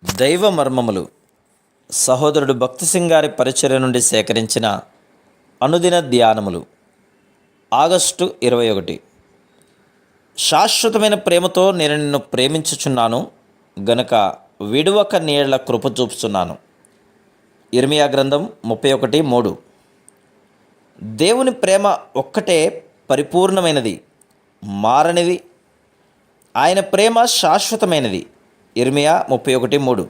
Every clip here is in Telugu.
దైవ మర్మములు సహోదరుడు భక్తి సింగ్ గారి పరిచర్య నుండి సేకరించిన అనుదిన ధ్యానములు ఆగస్టు 21. శాశ్వతమైన ప్రేమతో నేను నిన్ను ప్రేమించుచున్నాను గనుక విడువక నీళ్ల కృప చూపుచున్నాను. ఇర్మియా గ్రంథం 31:3. దేవుని ప్రేమ ఒక్కటే పరిపూర్ణమైనది, మారనిది. ఆయన ప్రేమ శాశ్వతమైనది. ఇర్మియా 31:3.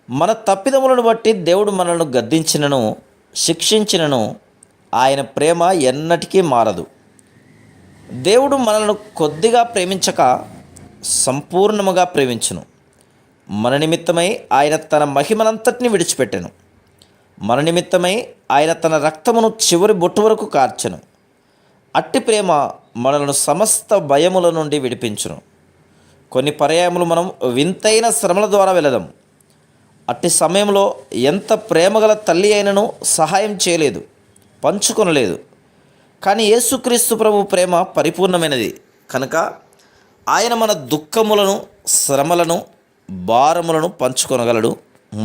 మన తప్పిదములను బట్టి దేవుడు మనల్ని గద్దించినను శిక్షించినను ఆయన ప్రేమ ఎన్నటికీ మారదు. దేవుడు మనల్ని కొద్దిగా ప్రేమించక సంపూర్ణముగా ప్రేమించును. మన నిమిత్తమై ఆయన తన మహిమనంతటిని విడిచిపెట్టెను. మన నిమిత్తమై ఆయన తన రక్తమును చివరి బొట్టు వరకు కార్చెను. అట్టి ప్రేమ మనలను సమస్త భయముల నుండి విడిపించును. కొన్ని పర్యాయములు మనం వింతైన శ్రమల ద్వారా వెళదాం. అట్టి సమయంలో ఎంత ప్రేమగల తల్లి అయినను సహాయం చేయలేదు, పంచుకొనలేదు. కానీ యేసుక్రీస్తు ప్రభు ప్రేమ పరిపూర్ణమైనది కనుక ఆయన మన దుఃఖములను, శ్రమలను, భారములను పంచుకొనగలడు,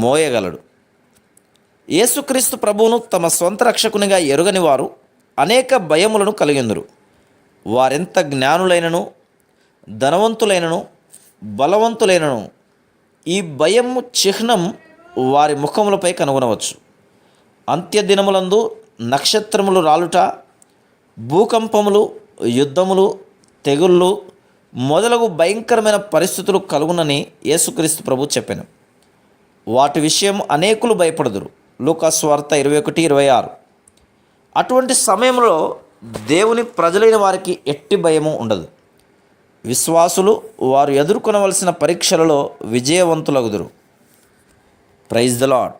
మోయగలడు. యేసుక్రీస్తు ప్రభువును తమ స్వంత రక్షకునిగా ఎరుగని వారు అనేక భయములను కలిగిందురు. వారెంత జ్ఞానులైనను, ధనవంతులైనను, బలవంతులైనను ఈ భయము చిహ్నం వారి ముఖములపై కనుగొనవచ్చు. అంత్యదినములందు నక్షత్రములు రాలుట, భూకంపములు, యుద్ధములు, తెగుళ్ళు మొదలగు భయంకరమైన పరిస్థితులు కలుగునని యేసుక్రీస్తు ప్రభు చెప్పాను. వాటి విషయం అనేకులు భయపడుదురు. లూకా సువార్త 21:26. అటువంటి సమయంలో దేవుని ప్రజలైన వారికి ఎట్టి భయము ఉండదు. విశ్వాసులు వారు ఎదుర్కొనవలసిన పరీక్షలలో విజయవంతులగుదురు. Praise the lord.